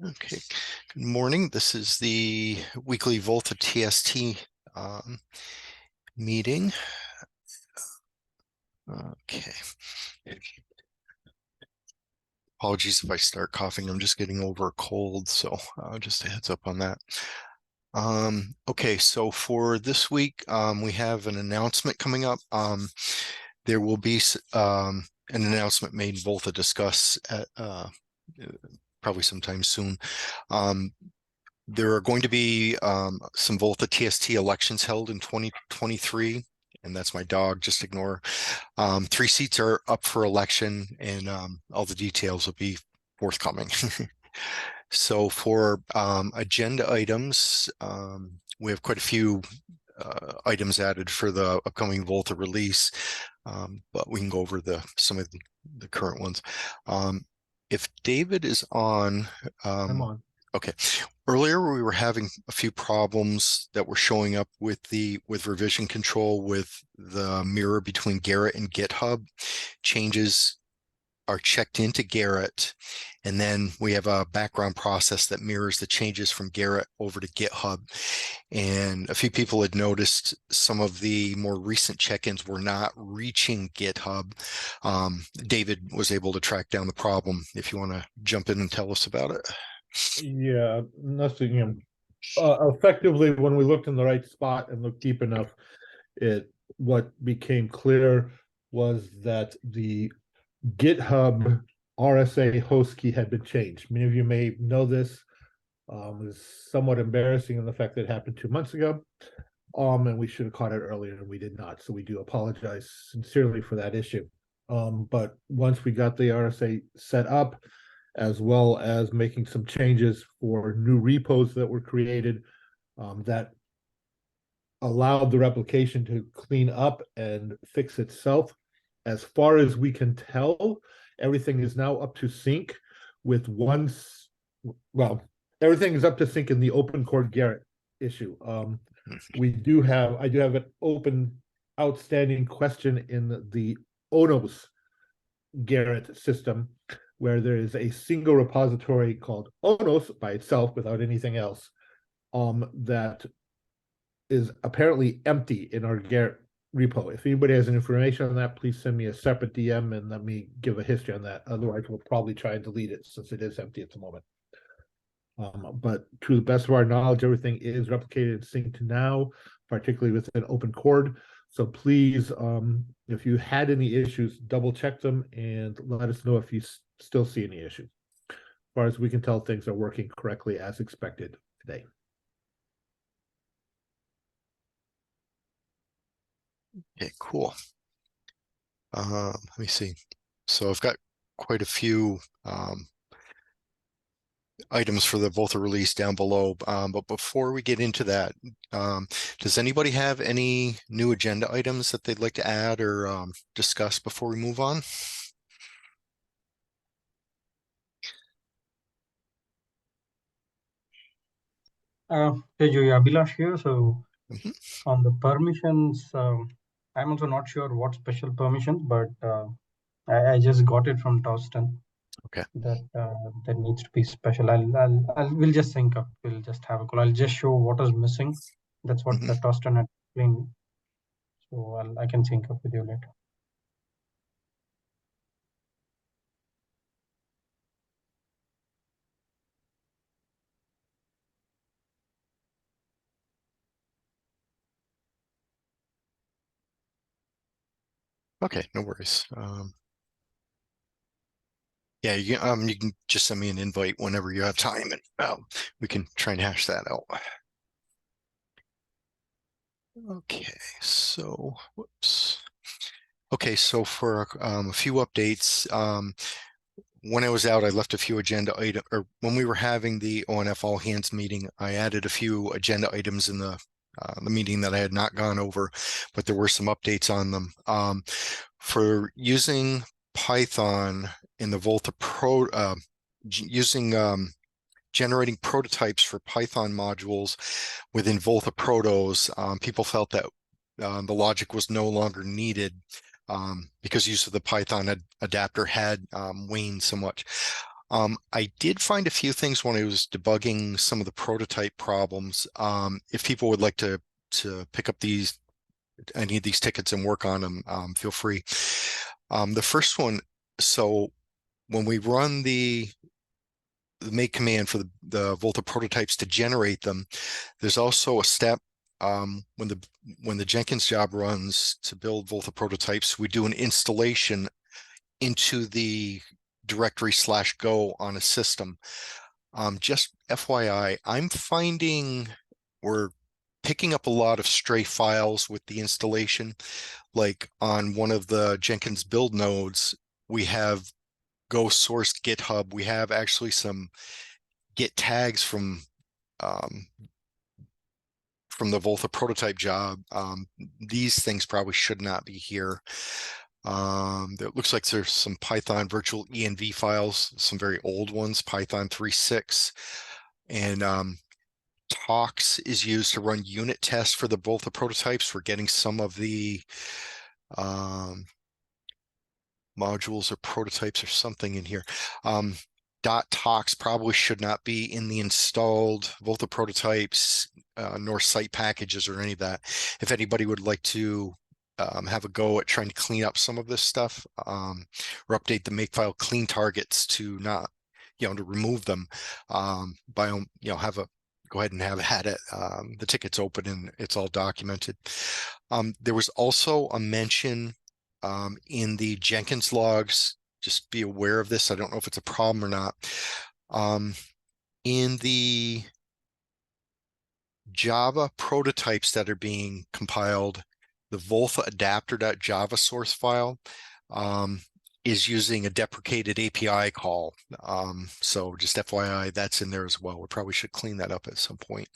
Okay, good morning. This is the weekly VOLTHA TST meeting. Okay. Apologies if I start coughing. I'm just getting over a cold, so just a heads up on that. Okay, so for this week, we have an announcement coming up. There will be an announcement made in VOLTHA Discuss at probably sometime soon. There are going to be some VOLTHA TST elections held in 2023, and that's my dog, just ignore. 3 seats are up for election, and all the details will be forthcoming. So for agenda items, we have quite a few items added for the upcoming VOLTHA release, but we can go over some of the current ones. If David is on. I'm on. Okay. Earlier, we were having a few problems that were showing up with revision control with the mirror between Garrett and GitHub. Changes are checked into Garrett, and then we have a background process that mirrors the changes from Garrett over to GitHub. And a few people had noticed some of the more recent check-ins were not reaching GitHub. David was able to track down the problem. If you want to jump in and tell us about it. Yeah, nothing. Effectively, when we looked in the right spot and looked deep enough, what became clear was that the GitHub RSA host key had been changed. Many of you may know this. It was somewhat embarrassing in the fact that it happened 2 months ago. And we should have caught it earlier, and we did not. So we do apologize sincerely for that issue. But once we got the RSA set up, as well as making some changes for new repos that were created that allowed the replication to clean up and fix itself. As far as we can tell, everything is now up to sync with everything is up to sync in the open core Garrett issue. I do have an open outstanding question in the Onos Garrett system, where there is a single repository called Onos by itself without anything else, that is apparently empty in our Garrett repo. If anybody has any information on that, please send me a separate DM and let me give a history on that. Otherwise, we'll probably try and delete it since it is empty at the moment. But to the best of our knowledge, everything is replicated and synced now, particularly with an open cord. So please, if you had any issues, double check them and let us know if you still see any issues. As far as we can tell, things are working correctly as expected today. Okay, cool. Let me see. So I've got quite a few items for the VOLTHA release down below. But before we get into that, does anybody have any new agenda items that they'd like to add or discuss before we move on? Hey, Joey, Abhilash here. So on the permissions, I'm also not sure what special permissions, but I just got it from Torsten. Okay. That needs to be special. We'll just sync up. We'll just have a call. I'll just show what is missing. That's what Torsten had explained. So I can sync up with you later. Okay, no worries. Yeah, you can just send me an invite whenever you have time, and we can try and hash that out. Okay, so whoops. Okay, so for a few updates, when I was out, I left a few agenda items, or when we were having the ONF all hands meeting, I added a few agenda items in the meeting that I had not gone over, but there were some updates on them. For using Python in the VOLTHA Pro, using generating prototypes for Python modules within VOLTHA Protos, people felt that the logic was no longer needed because use of the Python adapter had waned so much. I did find a few things when I was debugging some of the prototype problems. If people would like to pick up any of these tickets and work on them, feel free. The first one, so when we run the make command for the VOLTHA prototypes to generate them, there's also a step when the Jenkins job runs to build VOLTHA prototypes, we do an installation into the directory /go on a system. Just FYI, I'm finding we're picking up a lot of stray files with the installation. Like on one of the Jenkins build nodes, we have Go sourced GitHub. We have actually some Git tags from the VOLTHA prototype job. These things probably should not be here. It looks like there's some Python virtual env files, some very old ones, Python 3.6, and Talks is used to run unit tests for the VOLTHA prototypes. We're getting some of the modules or prototypes or something in here. .tox probably should not be in the installed VOLTHA prototypes nor site packages or any of that. If anybody would like to have a go at trying to clean up some of this stuff or update the makefile clean targets to not, to remove them, go ahead and have had it. The ticket's open and it's all documented. There was also a mention in the Jenkins logs. Just be aware of this. I don't know if it's a problem or not. In the Java prototypes that are being compiled, the VOLTHA adapter.java source file is using a deprecated API call. So just FYI, that's in there as well. We probably should clean that up at some point.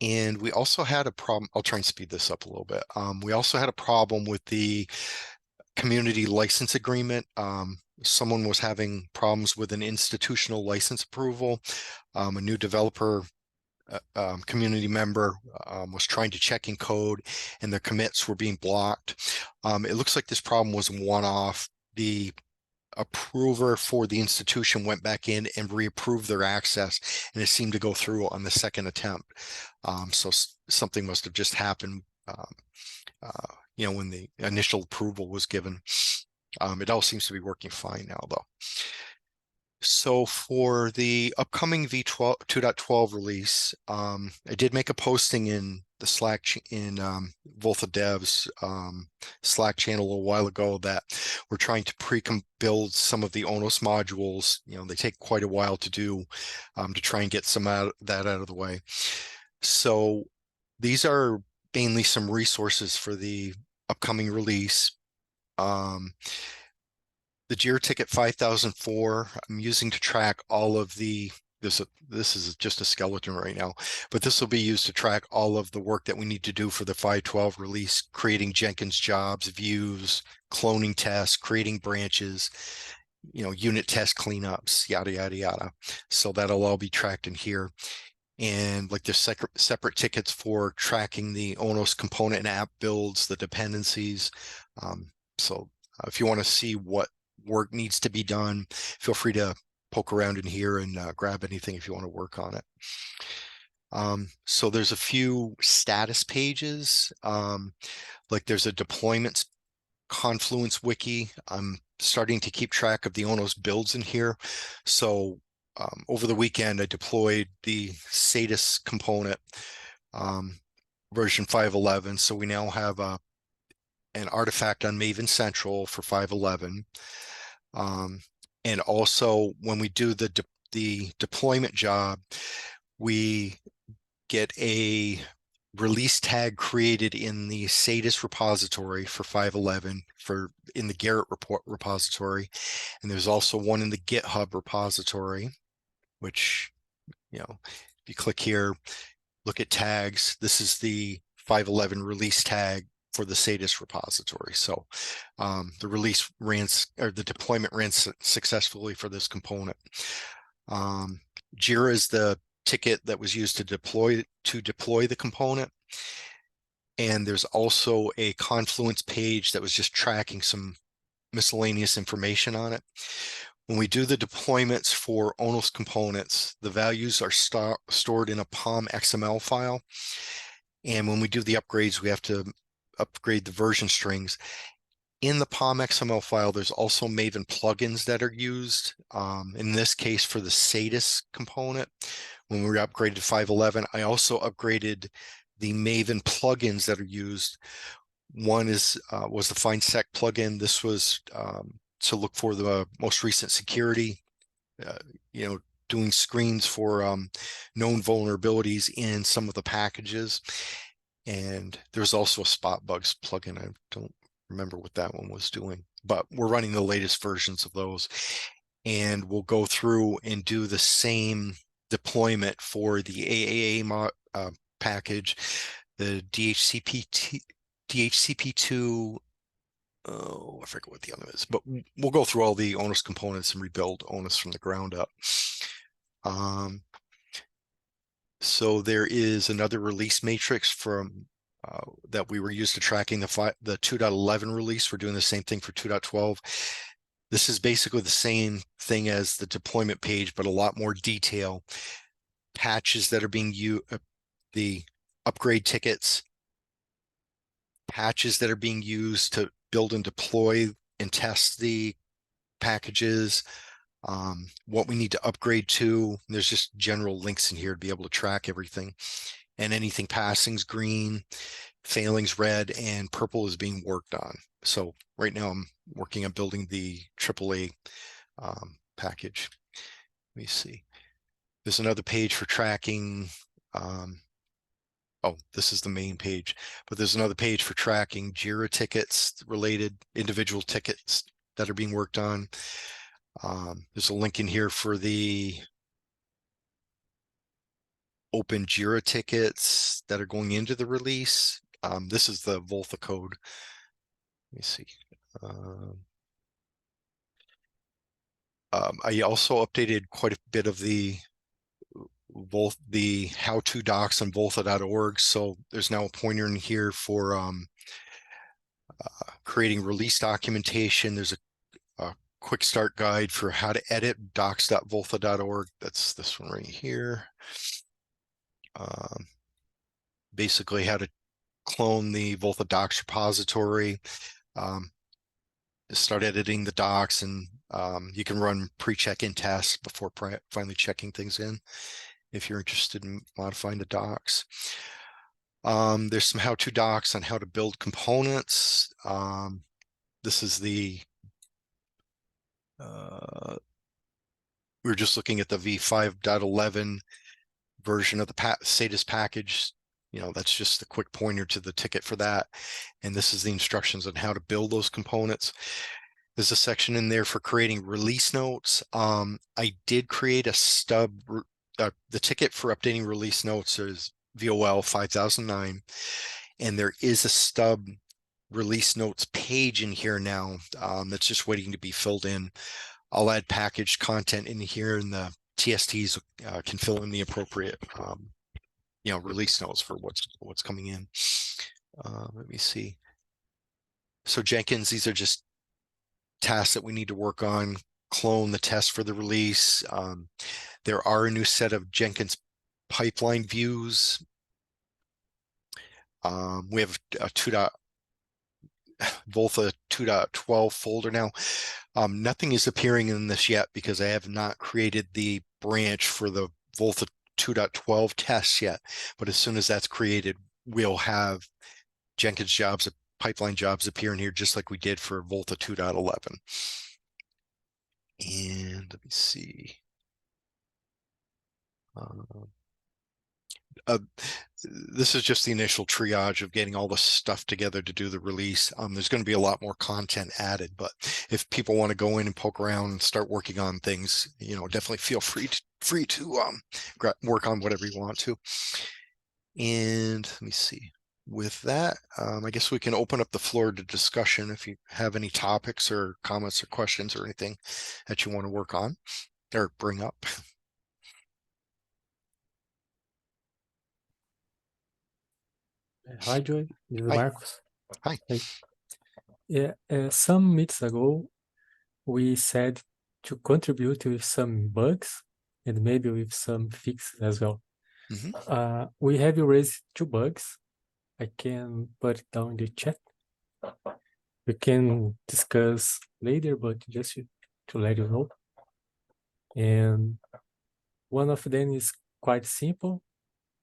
And we also had a problem. I'll try and speed this up a little bit. We also had a problem with the community license agreement. Someone was having problems with an institutional license approval. A new developer community member was trying to check in code and their commits were being blocked. It looks like this problem was one-off. The approver for the institution went back in and reapproved their access, and it seemed to go through on the second attempt. So something must have just happened, when the initial approval was given. It all seems to be working fine now, though. So for the upcoming V12 2.12 release, I did make a posting in the Slack in VOLTHA Devs Slack channel a while ago that we're trying to pre-build some of the ONOS modules. They take quite a while to do to try and get some of that out of the way. So these are mainly some resources for the upcoming release. The JIRA ticket 5004, I'm using to track all of this is just a skeleton right now, but this will be used to track all of the work that we need to do for the 5.12 release, creating Jenkins jobs, views, cloning tests, creating branches, unit test cleanups, yada, yada, yada. So that'll all be tracked in here. And like there's separate tickets for tracking the ONOS component and app builds, the dependencies. So if you want to see what work needs to be done, feel free to poke around in here and grab anything if you want to work on it. So there's a few status pages, like there's a deployments Confluence wiki. I'm starting to keep track of the ONOS builds in here. So over the weekend, I deployed the Satis component version 5.11. So we now have an artifact on Maven Central for 5.11. And also when we do the deployment job, we get a release tag created in the Satis repository for 5.11 in the Garrett report repository. And there's also one in the GitHub repository, which, if you click here, look at tags, this is the 5.11 release tag for the Satis repository. So the release the deployment ran successfully for this component. JIRA is the ticket that was used to deploy the component. And there's also a Confluence page that was just tracking some miscellaneous information on it. When we do the deployments for ONOS components, the values are stored in a POM XML file. And when we do the upgrades, we have to upgrade the version strings. In the POM XML file, there's also Maven plugins that are used. In this case, for the SATIS component, when we upgraded to 5.11, I also upgraded the Maven plugins that are used. One was the FindSec plugin. This was to look for the most recent security, doing screens for known vulnerabilities in some of the packages. And there's also a spot bugs plugin. I don't remember what that one was doing, but we're running the latest versions of those. And we'll go through and do the same deployment for the AAA package, the DHCP2. Oh, I forget what the other is, but we'll go through all the ONOS components and rebuild ONOS from the ground up. So there is another release matrix from that we were used to tracking the 2.11 release. We're doing the same thing for 2.12. This is basically the same thing as the deployment page, but a lot more detail. Patches that are being used, the upgrade tickets, patches that are being used to build and deploy and test the packages, what we need to upgrade to. There's just general links in here to be able to track everything. And anything passing's green, failing's red, and purple is being worked on. So right now I'm working on building the AAA package. Let me see. There's another page for tracking. Oh, this is the main page, but there's another page for tracking JIRA tickets, related individual tickets that are being worked on. There's a link in here for the open JIRA tickets that are going into the release. This is the VOLTHA code. Let me see. I also updated quite a bit of the how-to docs on voltha.org. So there's now a pointer in here for creating release documentation. There's a quick start guide for how to edit docs.voltha.org. That's this one right here. Basically how to clone the VOLTHA docs repository, start editing the docs, and you can run pre-check-in tests before finally checking things in if you're interested in modifying the docs. There's some how-to docs on how to build components. This is the we were just looking at the v5.11 version of the SATIS package. That's just a quick pointer to the ticket for that. And this is the instructions on how to build those components. There's a section in there for creating release notes. I did create a stub. The ticket for updating release notes is VOL 5009. And there is a stub release notes page in here now that's just waiting to be filled in. I'll add packaged content in here, and the TSTs can fill in the appropriate release notes for what's coming in. Let me see. So Jenkins, these are just tasks that we need to work on. Clone the test for the release. There are a new set of Jenkins pipeline views. We have a VOLTHA 2.12 folder now. Nothing is appearing in this yet because I have not created the branch for the VOLTHA 2.12 tests yet. But as soon as that's created, we'll have Jenkins jobs, pipeline jobs appear in here just like we did for VOLTHA 2.11. And let me see. This is just the initial triage of getting all the stuff together to do the release. There's going to be a lot more content added, but if people want to go in and poke around and start working on things, definitely feel free to work on whatever you want to. And let me see. With that, I guess we can open up the floor to discussion if you have any topics or comments or questions or anything that you want to work on or bring up. Hi, Joy. This is Hi. Marcus. Hi. Yeah, some meets ago, we said to contribute with some bugs and maybe with some fixes as well. We have raised 2 bugs. I can put it down in the chat. We can discuss later, but just to let you know. And one of them is quite simple,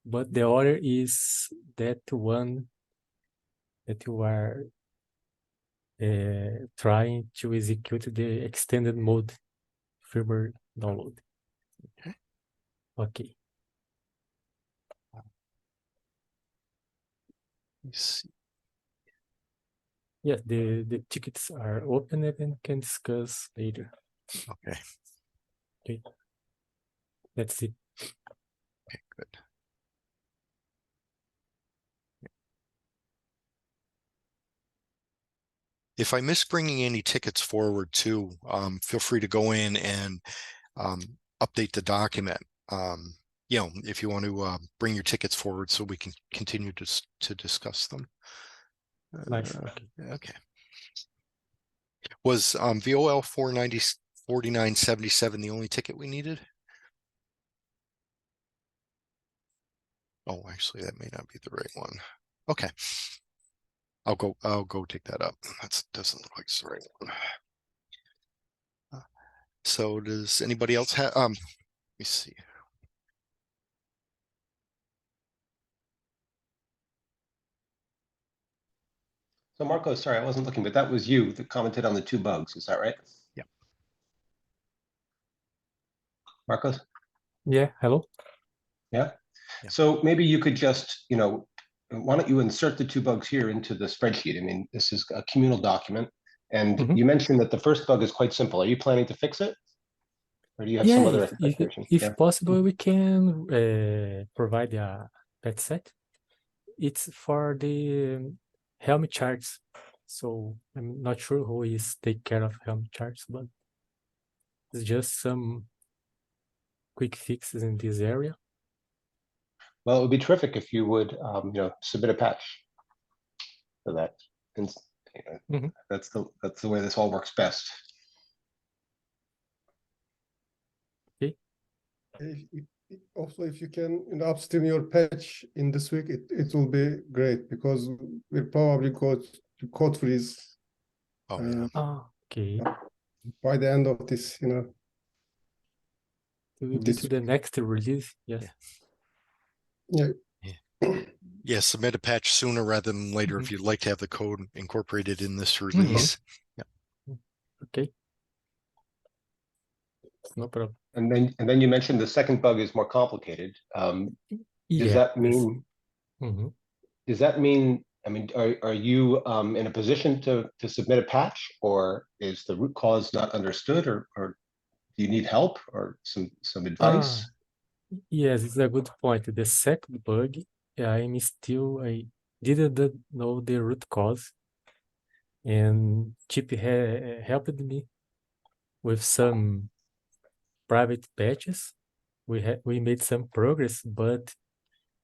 but the other is that one that you are trying to execute the extended mode firmware download. Okay. Let's see. Yeah, the tickets are open and can discuss later. Okay. Okay. That's it. Okay, good. If I miss bringing any tickets forward too, feel free to go in and update the document. You know, if you want to bring your tickets forward so we can continue to discuss them. Nice. Okay. Was VOL 4977 the only ticket we needed? Oh, actually, that may not be the right one. Okay. I'll go take that up. That doesn't look like it's the right one. So does anybody else have, let me see. So Marco, sorry, I wasn't looking, but that was you that commented on the 2 bugs. Is that right? Yeah. Marcos? Yeah, hello. Yeah. Yeah. So maybe you could just, you know, why don't you insert the 2 bugs here into the spreadsheet? I mean, this is a communal document. And you mentioned that the first bug is quite simple. Are you planning to fix it? Or do you have some Yeah, other if expectation? if Yeah. possible, we can provide a pet set. It's for the Helm charts. So I'm not sure who is take care of Helm charts, but it's just some quick fixes in this area. Well, it would be terrific if you would, you know, submit a patch for that. And you know, that's the way this all works best. Okay. Also, if you can, you know, upstream your patch in this week, it will be great because we'll probably go to code freeze. Oh, yeah. Okay. By the end of this, you know. It will be to the next release. Yes. Yeah. Yeah, submit a patch sooner rather than later if you'd like to have the code incorporated in this release. Yeah. Okay. No problem. And then you mentioned the second bug is more complicated. Does that mean? Does that mean? I mean, are you in a position to submit a patch, or is the root cause not understood, or do you need help or some advice? Yes, it's a good point. The second bug, I didn't know the root cause, and Chip helped me with some private patches. We made some progress, but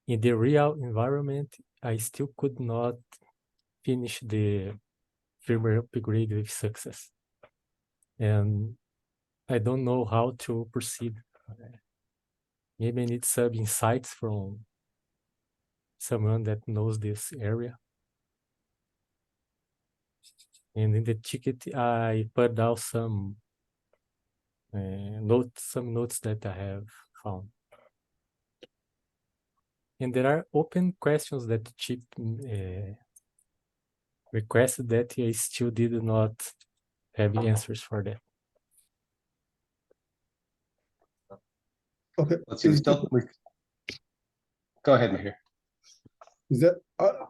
in the real environment, I still could not finish the firmware upgrade with success. And I don't know how to proceed. Maybe I need some insights from someone that knows this area. And in the ticket, I put down some notes that I have found. And there are open questions that Chip requested that I still did not have answers for that. Okay. Let's see. Go ahead, Mahir. Is that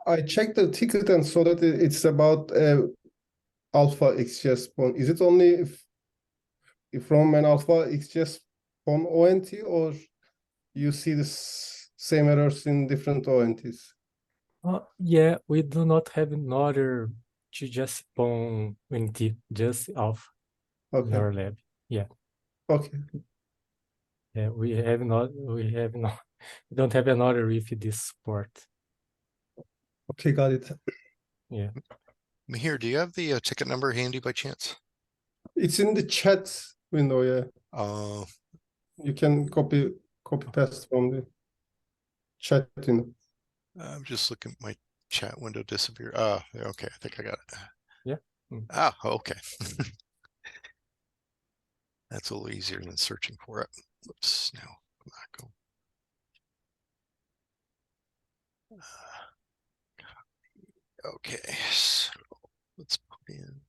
I checked the ticket and saw that it's about alpha XGS spawn. Is it only if from an alpha XGS spawn ONT, or you see the same errors in different ONTs? Yeah, we do not have another to just spawn NT, just alpha in our lab. Yeah. Okay. Yeah, we don't have another with this support. Okay, got it. Yeah. Here, do you have the ticket number handy by chance? It's in the chat window, yeah. You can copy paste from the chat window. I'm just looking at my chat window disappear. Okay, I think I got it. Yeah. Okay. That's a little easier than searching for it. Whoops, now come back. Okay, so let's put in.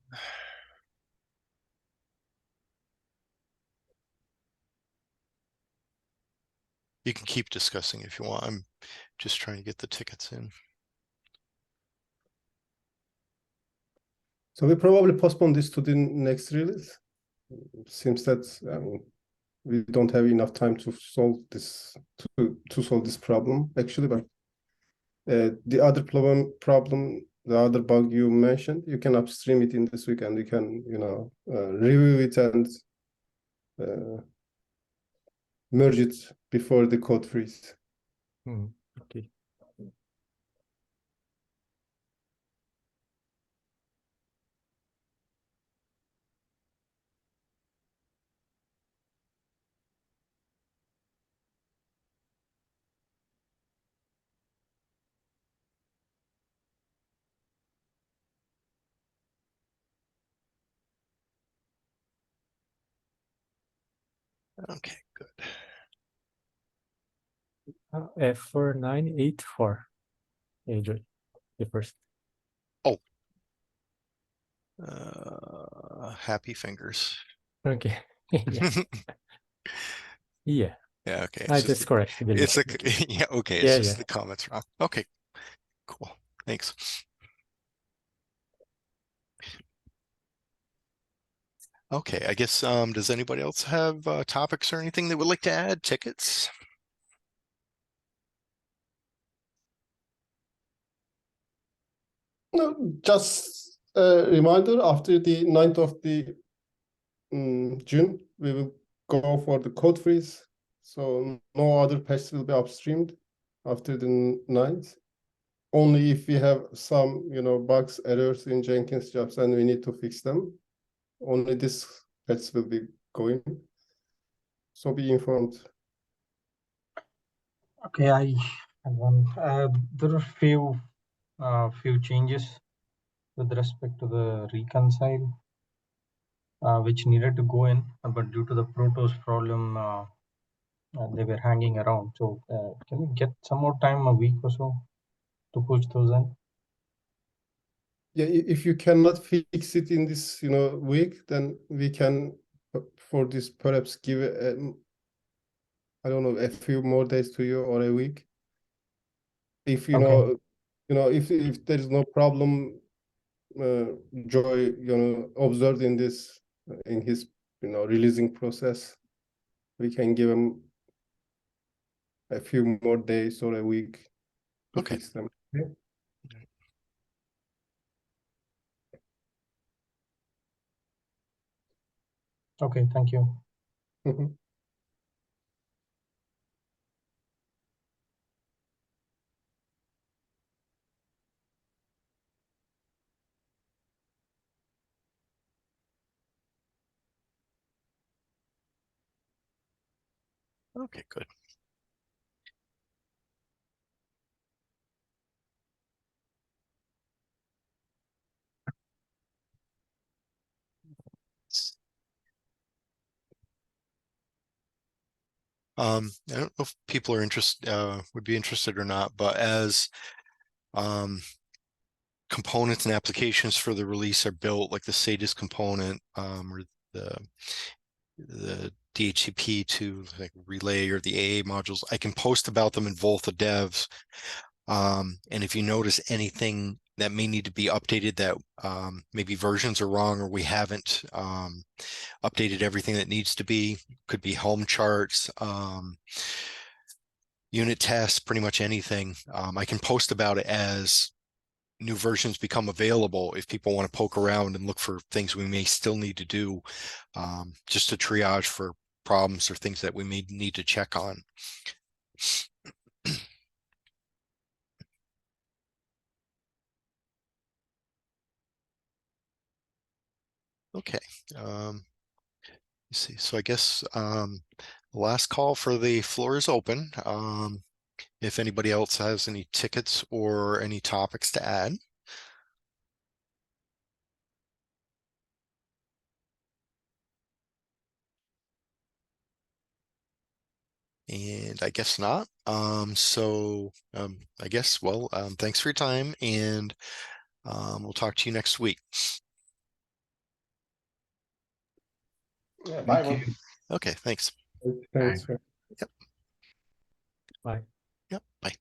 You can keep discussing if you want. I'm just trying to get the tickets in. So we probably postpone this to the next release. Seems that we don't have enough time to solve this problem actually, but the other problem, the other bug you mentioned, you can upstream it in this week, and you can review it and merge it before the code freeze. Okay. Okay, good. F4984. Enjoy the first. Oh. Happy fingers. Okay. Yeah. Yeah. Yeah, okay. That's correct. It's a yeah, okay. It's just the comments wrong. Okay, cool. Thanks. Okay, I guess does anybody else have topics or anything they would like to add? Tickets? No, just a reminder, after the 9th of the June, we will go for the code freeze. So no other patches will be upstreamed after the 9th. Only if we have some, bugs, errors in Jenkins jobs and we need to fix them. Only this patch will be going. So be informed. Okay, I have one. There are few changes with respect to the reconcile, which needed to go in, but due to the Protos problem, they were hanging around. So can we get some more time, a week or so, to push those in? Yeah, if you cannot fix it in this, week, then we can, for this, perhaps give I don't know, a few more days to you or a week. If if there is no problem, Joy, observed in this, in his, releasing process, we can give him a few more days or a week to fix them. Okay. Okay, thank you. Okay, good. I don't know if people are would be interested or not, but as components and applications for the release are built, like the SADIS component or the DHCP to like relay or the AA modules, I can post about them in VOLTHA devs. And if you notice anything that may need to be updated, that maybe versions are wrong or we haven't updated everything that needs to be, could be Helm charts, unit tests, pretty much anything. I can post about it as new versions become available if people want to poke around and look for things we may still need to do, just to triage for problems or things that we may need to check on. Okay. Let's see. So I guess the last call for the floor is open. If anybody else has any tickets or any topics to add. And I guess not. I guess, well, thanks for your time, and we'll talk to you next week. Yeah, bye, everyone. Okay, thanks. Thanks. Yep. Bye. Yep. Bye.